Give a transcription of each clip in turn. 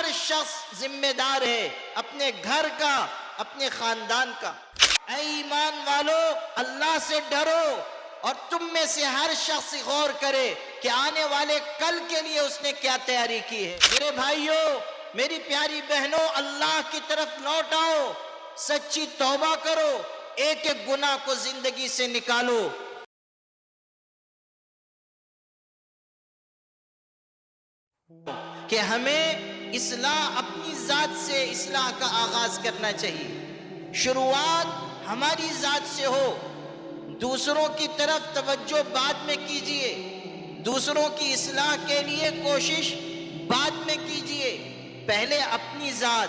ہر شخص ذمہ دار ہے اپنے گھر کا، اپنے خاندان کا۔ اے ایمان والو، اللہ سے ڈرو اور تم میں سے ہر شخص غور کرے کہ آنے والے کل کے لیے اس نے کیا تیاری کی ہے۔ میرے بھائیوں، میری پیاری بہنوں، اللہ کی طرف لوٹ آؤ، سچی توبہ کرو، ایک ایک گناہ کو زندگی سے نکالو۔ کہ ہمیں اصلاح اپنی ذات سے اصلاح کا آغاز کرنا چاہیے، شروعات ہماری ذات سے ہو۔ دوسروں کی طرف توجہ بعد میں کیجئے، دوسروں کی اصلاح کے لیے کوشش بعد میں کیجئے، پہلے اپنی ذات،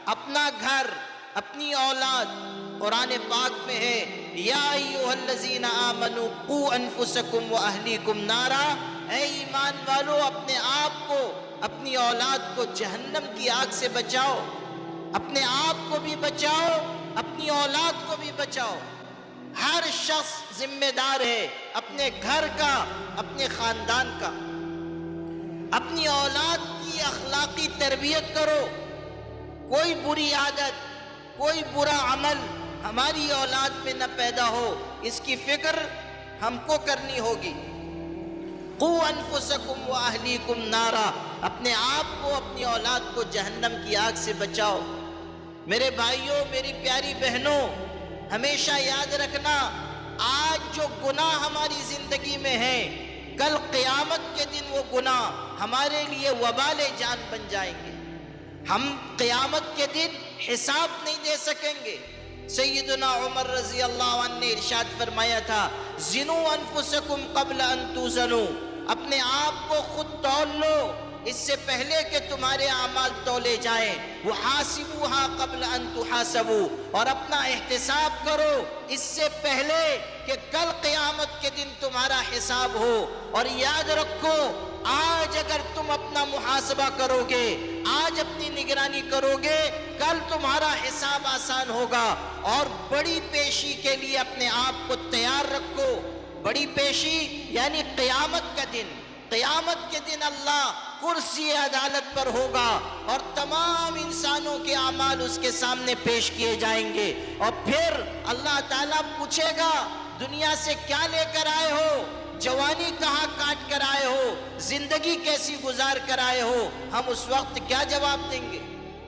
اپنا گھر، اپنی اولاد۔ قرآن پاک میں ہے یا ایھا الذین آمنوا قوا انفسکم واہلیکم نارا، اے ایمان والو اپنے آپ کو، اپنی اولاد کو جہنم کی آگ سے بچاؤ، اپنے آپ کو بھی بچاؤ، اپنی اولاد کو بھی بچاؤ۔ ہر شخص ذمہ دار ہے اپنے گھر کا، اپنے خاندان کا۔ اپنی اولاد کی اخلاقی تربیت کرو، کوئی بری عادت، کوئی برا عمل ہماری اولاد میں نہ پیدا ہو، اس کی فکر ہم کو کرنی ہوگی۔ قوا انفسکم واہلیکم نارا، اپنے آپ کو، اپنی اولاد کو جہنم کی آگ سے بچاؤ۔ میرے بھائیوں، میری پیاری بہنوں، ہمیشہ یاد رکھنا، آج جو گناہ ہماری زندگی میں ہیں، کل قیامت کے دن وہ گناہ ہمارے لیے وبال جان بن جائیں گے۔ ہم قیامت کے دن حساب نہیں دے سکیں گے۔ سیدنا عمر رضی اللہ عنہ نے ارشاد فرمایا تھا، زنوا انفسکم قبل ان توزنوا، اپنے آپ کو خود تول لو اس سے پہلے کہ تمہارے اعمال تولے جائیں۔ وحاسبوها قبل ان تحاسبوا، اور اپنا احتساب کرو اس سے پہلے کہ کل قیامت کے دن تمہارا حساب ہو۔ اور یاد رکھو، آج اگر تم اپنا محاسبہ کرو گے، آج اپنی نگرانی کرو گے، کل تمہارا حساب آسان ہوگا۔ اور بڑی پیشی کے لیے اپنے آپ کو تیار رکھو۔ بڑی پیشی یعنی قیامت کا دن۔ قیامت کے دن اللہ کرسی عدالت پر ہوگا اور تمام انسانوں کے اعمال اس کے سامنے پیش کیے جائیں گے، اور پھر اللہ تعالیٰ پوچھے گا، دنیا سے کیا لے کر آئے ہو؟ جوانی کہاں کاٹ کر آئے ہو؟ زندگی کیسی گزار کر آئے ہو؟ ہم اس وقت کیا جواب دیں گے؟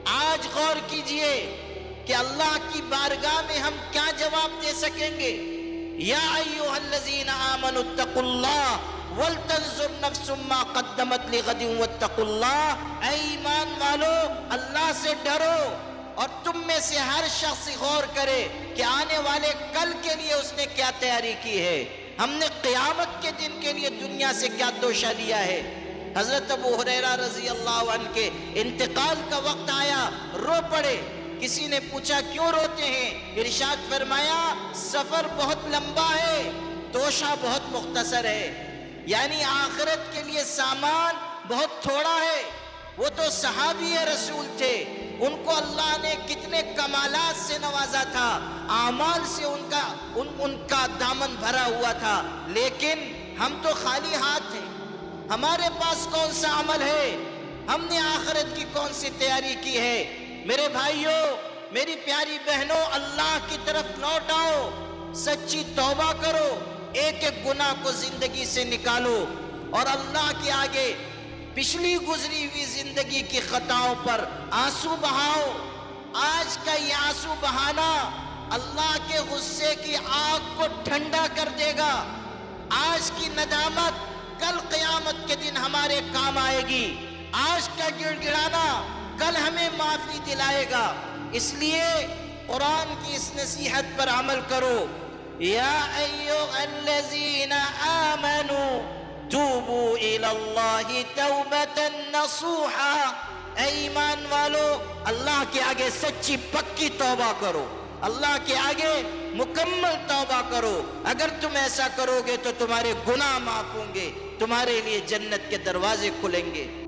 آج غور کیجئے کہ اللہ کی بارگاہ میں ہم کیا جواب دے سکیں گے۔ یا ایھا الذین آمنوا اتقوا اللہ وَلْتَنْظُرْ نَفْسٌ مَّا قَدَّمَتْ لِغَدٍ وَاتَّقُوا اللَّهَ، اے ایمان والو اللہ سے ڈرو اور تم میں سے ہر شخص غور کرے کہ آنے والے کل کے لیے اس نے کیا تیاری کی ہے۔ ہم نے قیامت کے دن کے لیے دنیا سے کیا توشہ لیا ہے۔ حضرت ابو ہریرہ رضی اللہ عنہ کے انتقال کا وقت آیا، رو پڑے۔ کسی نے پوچھا کیوں روتے ہیں؟ ارشاد فرمایا، سفر بہت لمبا ہے، توشہ بہت مختصر ہے۔ یعنی آخرت کے لیے سامان بہت تھوڑا ہے۔ وہ تو صحابی رسول تھے، ان کو اللہ نے کتنے کمالات سے نوازا تھا، اعمال سے ان کا دامن بھرا ہوا تھا، لیکن ہم تو خالی ہاتھ ہیں۔ ہمارے پاس کون سا عمل ہے؟ ہم نے آخرت کی کون سی تیاری کی ہے؟ میرے بھائیوں، میری پیاری بہنوں، اللہ کی طرف لوٹ آؤ، سچی توبہ کرو، ایک ایک گناہ کو زندگی سے نکالو، اور اللہ کے آگے پچھلی گزری ہوئی زندگی کی خطاؤں پر آنسو بہاؤ۔ آج کا یہ آنسو بہانا اللہ کے غصے کی آگ کو ٹھنڈا کر دے گا۔ آج کی ندامت کل قیامت کے دن ہمارے کام آئے گی۔ آج کا گڑ گڑانا کل ہمیں معافی دلائے گا۔ اس لیے قرآن کی اس نصیحت پر عمل کرو۔ یا ایھا الذین آمنوا توبوا الی اللہ توبۃ نصوحا، اے ایمان والو اللہ کے آگے سچی پکی توبہ کرو، اللہ کے آگے مکمل توبہ کرو۔ اگر تم ایسا کرو گے تو تمہارے گناہ معاف ہوں گے، تمہارے لیے جنت کے دروازے کھلیں گے۔